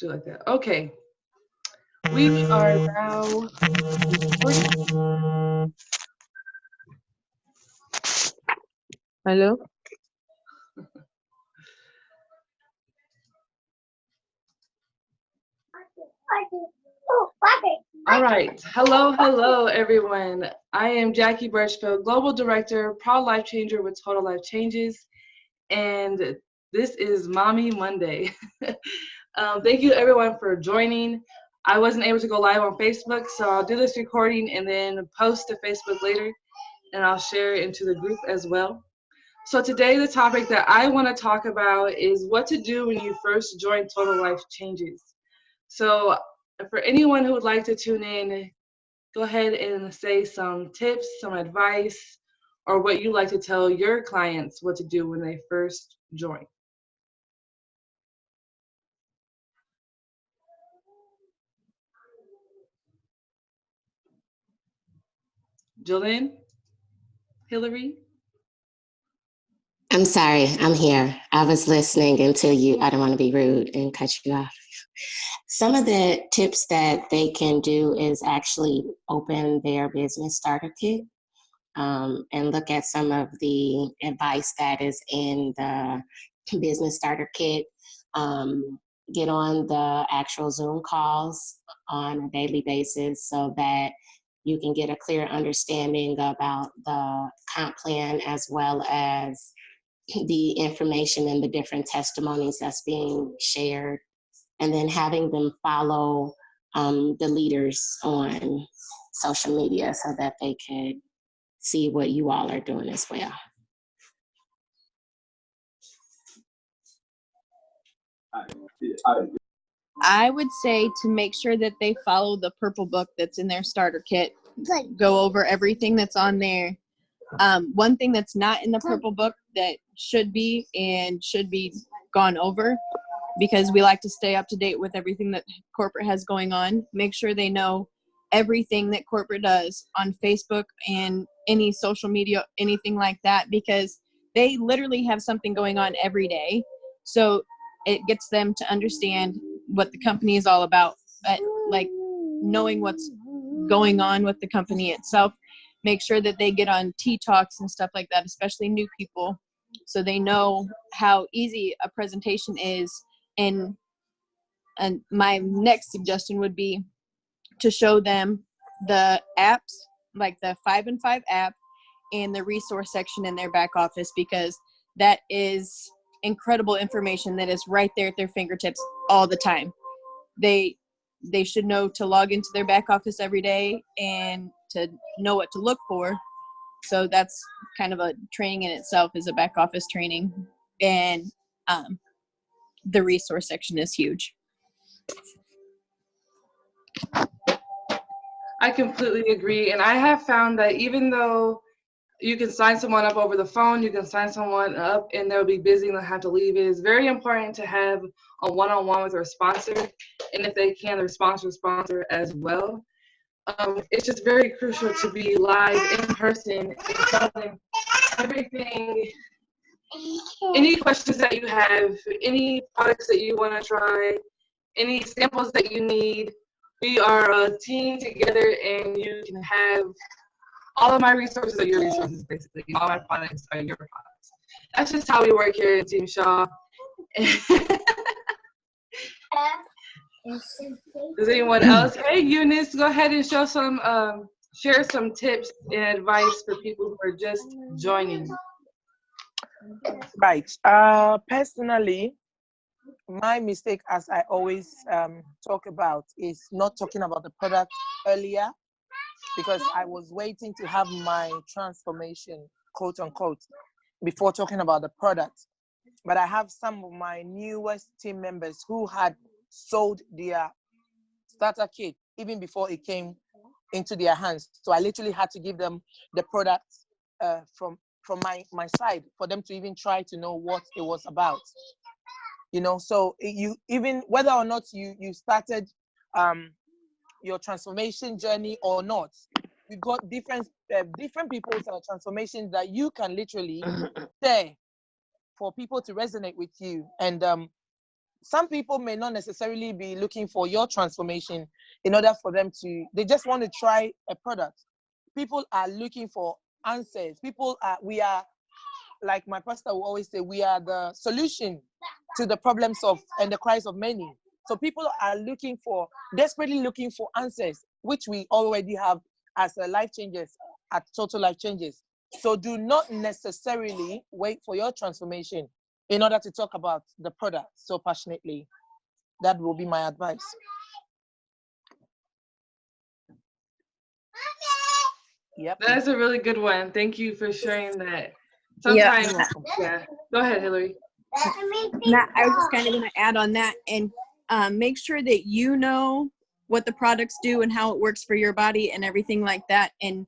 do it like that. Okay. We are now recording. Hello? All right. Hello, everyone. I am Jackie Birchfield, Global Director, Proud Life Changer with Total Life Changes, and this is Mommy Monday. Thank you, everyone, for joining. I wasn't able to go live on Facebook, so I'll do this recording and then post to Facebook later, and I'll share it into the group as well. So today, the topic that I want to talk about is what to do when you first join Total Life Changes. So for anyone who would like to tune in, go ahead and say some tips, some advice, or what you like to tell your clients what to do when they first join. Jillian? Hillary? I'm sorry, I'm here. I was listening until I don't want to be rude and cut you off. Some of the tips that they can do is actually open their business starter kit and look at some of the advice that is in the business starter kit. Get on the actual Zoom calls on a daily basis so that you can get a clear understanding about the comp plan as well as the information and the different testimonies that's being shared, and then having them follow the leaders on social media so that they could see what you all are doing as well. I would say to make sure that they follow the purple book that's in their starter kit. Go over everything that's on there. One thing that's not in the purple book that should be gone over, because we like to stay up to date with everything that corporate has going on. Make sure they know everything that corporate does on Facebook and any social media, anything like that, because they literally have something going on every day. So it gets them to understand what the company is all about, like knowing what's going on with the company itself. Make sure that they get on T-Talks and stuff like that, especially new people, so they know how easy a presentation is. And my next suggestion would be to show them the apps, like the 5 and 5 app and the resource section in their back office, because that is incredible information that is right there at their fingertips all the time. They should know to log into their back office every day and to know what to look for. So that's kind of a training in itself, is a back office training. And the resource section is huge. I completely agree. And I have found that even though you can sign someone up over the phone, you can sign someone up and they'll be busy and they'll have to leave, it is very important to have a one-on-one with our sponsor. And if they can, the sponsor as well. It's just very crucial to be live in person and tell them everything, any questions that you have, any products that you want to try, any samples that you need. We are a team together, and you can have all of my resources are your resources, basically. All my products are your products. That's just how we work here at Team Shaw. Does anyone else? Hey, Eunice, go ahead and share some tips and advice for people who are just joining. Right. Personally, my mistake, as I always talk about, is not talking about the product earlier, because I was waiting to have my transformation, quote unquote, before talking about the product. But I have some of my newest team members who had sold their starter kit even before it came into their hands. So I literally had to give them the product from my side for them to even try to know what it was about. So you, even whether or not you started your transformation journey or not, we've got different people's transformations that you can literally say for people to resonate with you. And some people may not necessarily be looking for your transformation in order for them to, they just want to try a product. People are looking for answers. We are, like my pastor will always say, we are the solution to the problems and the cries of many. So people are desperately looking for answers, which we already have as life changers at Total Life Changes. So do not necessarily wait for your transformation in order to talk about the product so passionately. That will be my advice. Yep. That's a really good one. Thank you for sharing that. Sometimes, yeah. Go ahead, Hillary. Matt, I was just kind of going to add on that and make sure that you know what the products do and how it works for your body and everything like that. And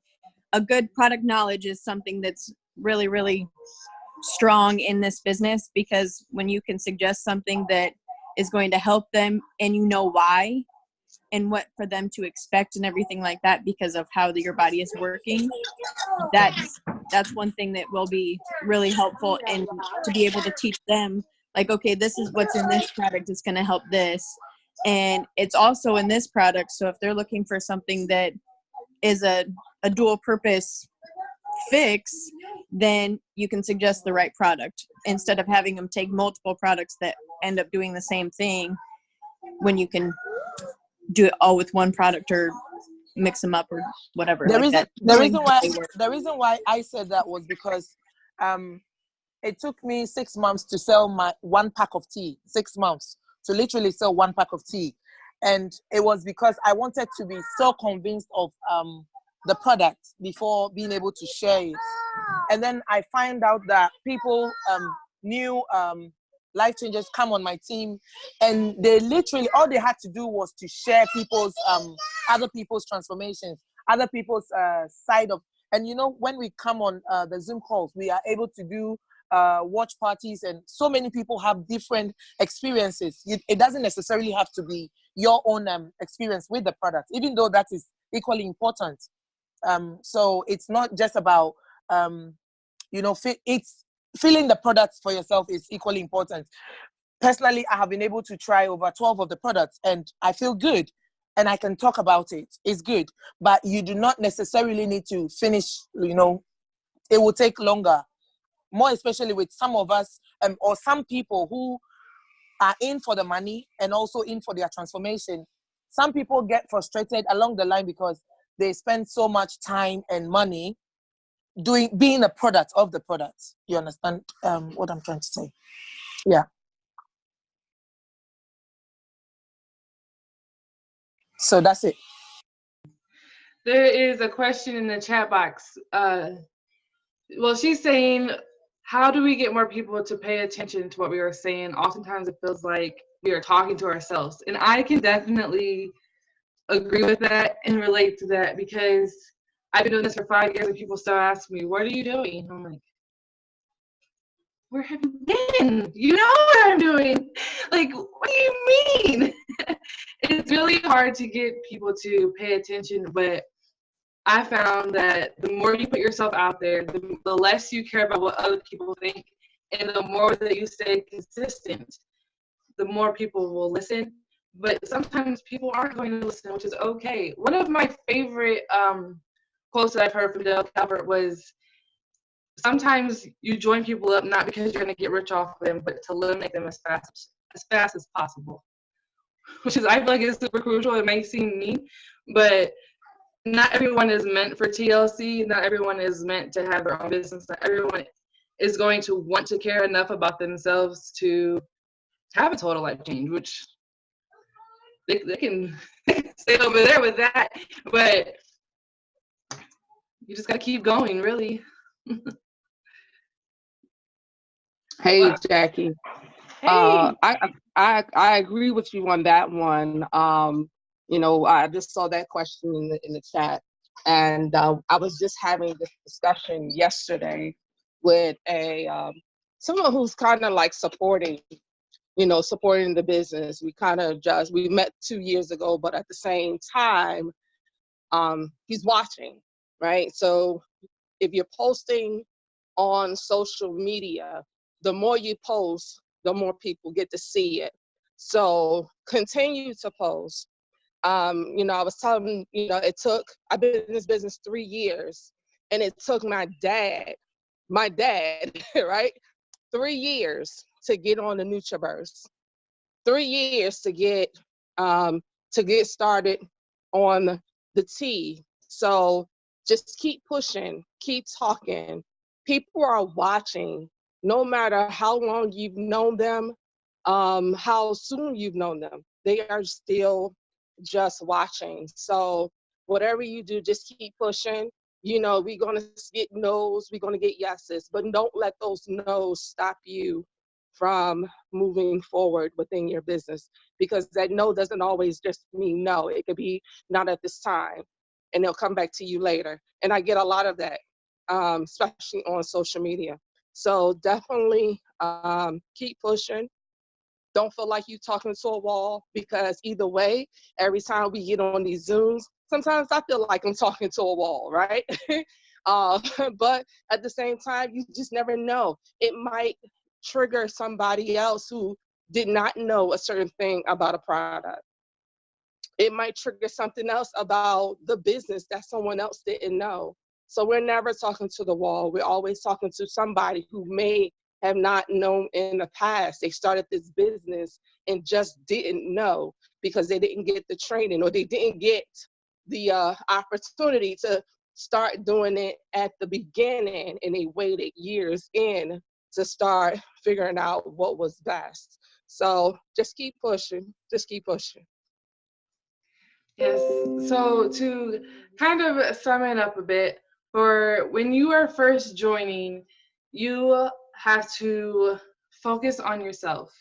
a good product knowledge is something that's really, really strong in this business, because when you can suggest something that is going to help them and you know why and what for them to expect and everything like that because of how your body is working, that's one thing that will be really helpful, and to be able to teach them, like, okay, this is what's in this product, it's going to help this, and it's also in this product. So if they're looking for something that is a dual purpose fix, then you can suggest the right product instead of having them take multiple products that end up doing the same thing, when you can do it all with one product or mix them up or whatever. The reason why I said that was because it took me 6 months to sell my 1 pack of tea. 6 months to literally sell 1 pack of tea, and it was because I wanted to be so convinced of the product before being able to share it. And then I find out that people, new life changers, come on my team, and they literally, all they had to do was to share people's other people's transformations, other people's side of, and you know, when we come on the Zoom calls, we are able to do watch parties, and so many people have different experiences. It doesn't necessarily have to be your own experience with the product, even though that is equally important. So it's not just about it's feeling the products for yourself is equally important. Personally, I have been able to try over 12 of the products, and I feel good, and I can talk about it. It's good, but you do not necessarily need to finish. It will take longer, more especially with some of us or some people who are in for the money and also in for their transformation. Some people get frustrated along the line because they spend so much time and money being a product of the product. You understand what I'm trying to say? Yeah. So that's it. There is a question in the chat box. Well, she's saying, how do we get more people to pay attention to what we are saying? Oftentimes it feels like we are talking to ourselves. And I can definitely agree with that and relate to that, because I've been doing this for 5 years and people still ask me, what are you doing? I'm like, where have you been? You know what I'm doing. Like, what do you mean? It's really hard to get people to pay attention, but I found that the more you put yourself out there, the less you care about what other people think, and the more that you stay consistent, the more people will listen. But sometimes people aren't going to listen, which is okay. One of my favorite quotes that I've heard from Dale Calvert was, sometimes you join people up not because you're going to get rich off them, but to eliminate them as fast as possible. Which is, I feel like it's super crucial. It may seem mean, but not everyone is meant for TLC. Not everyone is meant to have their own business. Not everyone is going to want to care enough about themselves to have a total life change, which they can stay over there with that, but you just got to keep going, really. Hey, Jackie. Hey. I agree with you on that one. I just saw that question in the chat, and I was just having this discussion yesterday with someone who's kind of like supporting the business. We met 2 years ago, but at the same time, he's watching, right? So if you're posting on social media, the more you post, the more people get to see it. So continue to post. You know, I was telling, you know, I've been in this business 3 years, and it took my dad, right? 3 years to get on the NutriBurst. 3 years to get started on the tea. So just keep pushing, keep talking. People are watching, no matter how long you've known them, how soon you've known them. They are still just watching. So whatever you do, just keep pushing. You know, we're gonna get no's, we're gonna get yeses, but don't let those no's stop you from moving forward within your business, because that no doesn't always just mean no. It could be not at this time, and they'll come back to you later. And I get a lot of that, especially on social media. So definitely keep pushing. Don't feel like you're talking to a wall, because either way, every time we get on these Zooms, sometimes I feel like I'm talking to a wall, right? But at the same time, you just never know. It might trigger somebody else who did not know a certain thing about a product. It might trigger something else about the business that someone else didn't know. So we're never talking to the wall. We're always talking to somebody who may have not known in the past. They started this business and just didn't know because they didn't get the training, or they didn't get the opportunity to start doing it at the beginning, and they waited years in to start figuring out what was best. So just keep pushing, just keep pushing. Yes. So to kind of sum it up a bit, for when you are first joining, you have to focus on yourself.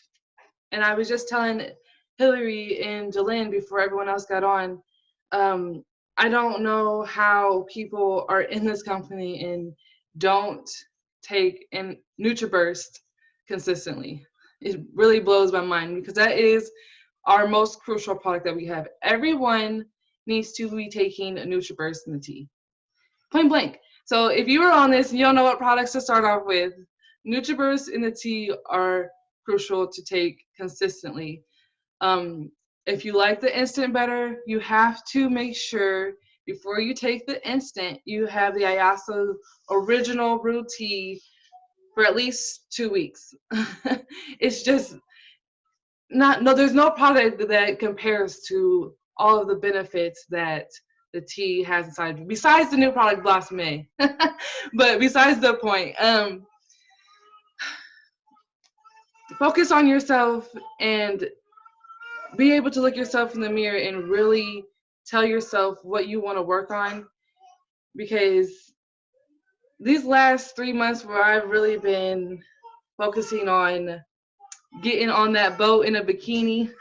And I was just telling Hillary and Jalen before everyone else got on, I don't know how people are in this company and don't take in NutriBurst consistently. It really blows my mind, because that is our most crucial product that we have. Everyone needs to be taking a NutriBurst in the tea. Plain blank. So if you are on this and you don't know what products to start off with, NutriBurst in the tea are crucial to take consistently. If you like the instant better, you have to make sure before you take the instant, you have the IASA original brew tea for at least 2 weeks. It's just there's no product that compares to all of the benefits that the tea has inside, besides the new product Blossom A. But besides the point, focus on yourself and be able to look yourself in the mirror and really tell yourself what you want to work on, because these last 3 months where I've really been focusing on getting on that boat in a bikini,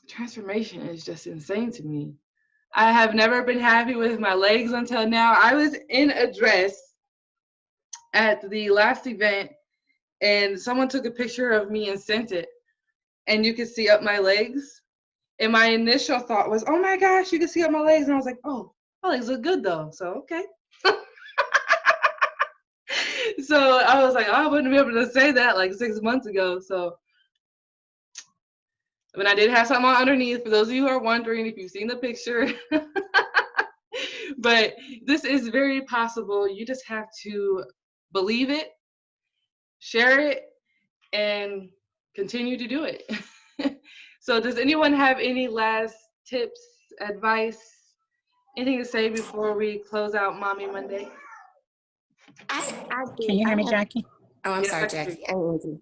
transformation is just insane to me. I have never been happy with my legs until now. I was in a dress at the last event, and someone took a picture of me and sent it, and you could see up my legs. And my initial thought was, oh my gosh, you can see up my legs. And I was like, oh, my legs look good though, so okay. So I was like, oh, I wouldn't be able to say that like 6 months ago. So, I mean, I did have something on underneath, for those of you who are wondering if you've seen the picture. But this is very possible. You just have to believe it, share it, and continue to do it. So does anyone have any last tips, advice, anything to say before we close out Mommy Monday? I do. Can you hear me, Jackie? Oh, I'm Yes, sorry, I can. Jackie. I'm easy.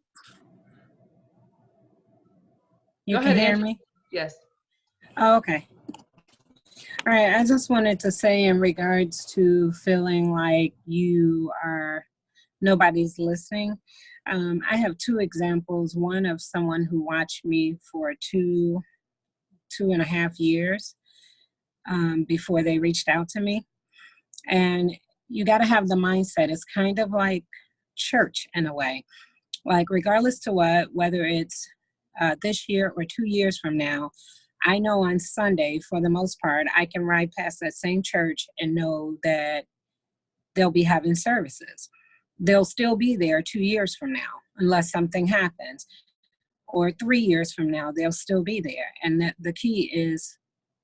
You Go can ahead, hear Angie. me? Yes. Oh, okay. All right. I just wanted to say, in regards to feeling like nobody's listening, I have 2 examples. One of someone who watched me for 2.5 years before they reached out to me. And you got to have the mindset. It's kind of like church in a way. Like, regardless to whether it's this year or 2 years from now, I know on Sunday, for the most part, I can ride past that same church and know that they'll be having services. they'll still be there 2 years from now, unless something happens. Or 3 years from now, they'll still be there. And the key is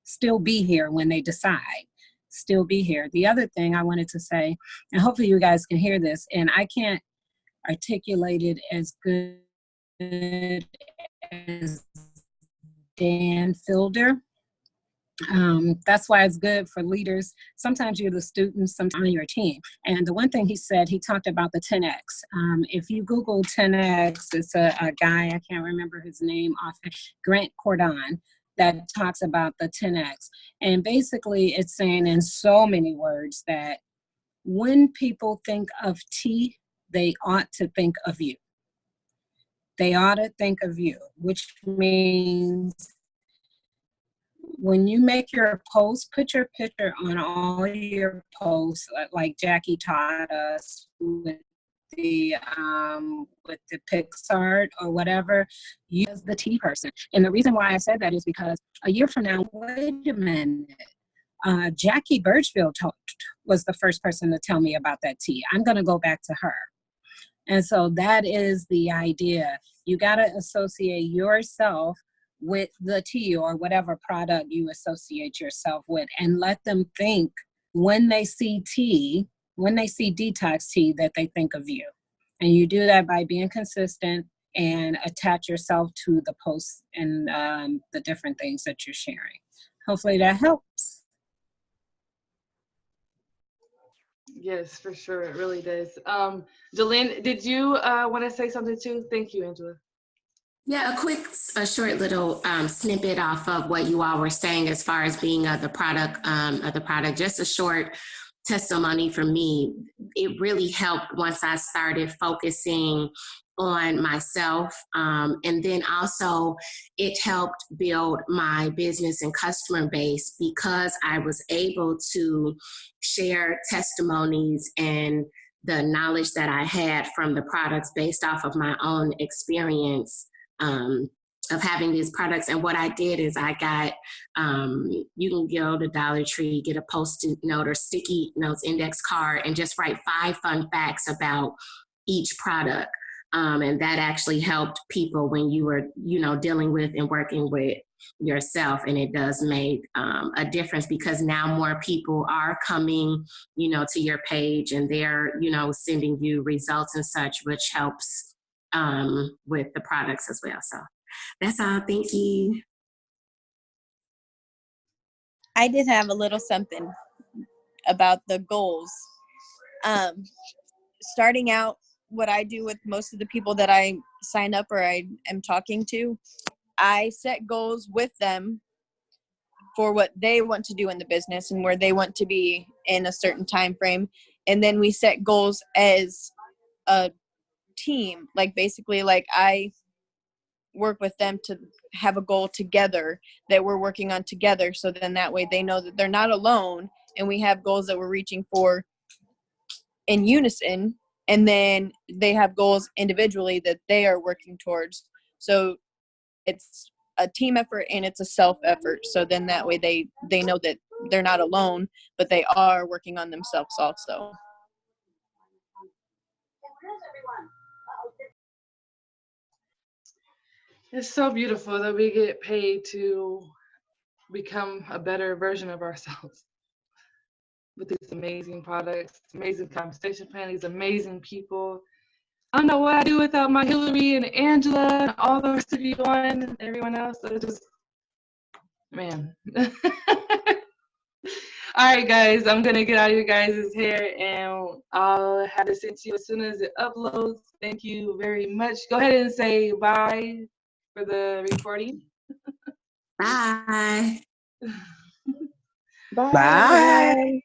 still be here when they decide. Still be here. The other thing I wanted to say, and hopefully you guys can hear this, and I can't articulate it as good as Dan Fielder. That's why it's good for leaders. Sometimes you're the students, sometimes you're a team. And the one thing he said, he talked about the 10X. If you Google 10X, it's a guy, I can't remember his name often, Grant Cardone, that talks about the 10X. And basically it's saying in so many words that when people think of T, they ought to think of you. They ought to think of you, which means when you make your post, put your picture on all your posts, like Jackie taught us with the Pixart or whatever. You as the T person. And the reason why I said that is because a year from now, wait a minute, Jackie Birchfield was the first person to tell me about that T. I'm going to go back to her. And so that is the idea. You got to associate yourself with the T or whatever product you associate yourself with, and let them think when they see T, when they see Detox Tea, that they think of you. And you do that by being consistent and attach yourself to the posts and the different things that you're sharing. Hopefully that helps. Yes, for sure. It really does. Jolene, did you want to say something too? Thank you, Angela. Yeah, a short little snippet off of what you all were saying as far as being the product. Just a short testimony from me. It really helped once I started focusing on myself. And then also it helped build my business and customer base because I was able to share testimonies and the knowledge that I had from the products based off of my own experience of having these products. And what I did is I got, you can go to Dollar Tree, get a Post-it note or sticky notes index card and just write 5 fun facts about each product. And that actually helped people when you were, dealing with and working with yourself. And it does make a difference because now more people are coming, to your page and they're, sending you results and such, which helps with the products as well. So that's all. Thank you. I did have a little something about the goals. Starting out, what I do with most of the people that I sign up or I am talking to, I set goals with them for what they want to do in the business and where they want to be in a certain time frame. And then we set goals as a team, like basically like I work with them to have a goal together that we're working on together, so then that way they know that they're not alone and we have goals that we're reaching for in unison, and then they have goals individually that they are working towards. So it's a team effort and it's a self effort, so then that way they know that they're not alone, but they are working on themselves also. It's so beautiful that we get paid to become a better version of ourselves with these amazing products, amazing compensation plan, these amazing people. I don't know what I'd do without my Hillary and Angela and all the rest of you on and everyone else. So just, man. All right, guys, I'm going to get out of your guys' hair and I'll have it sent to you as soon as it uploads. Thank you very much. Go ahead and say bye for the recording. Bye. Bye.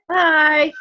Bye.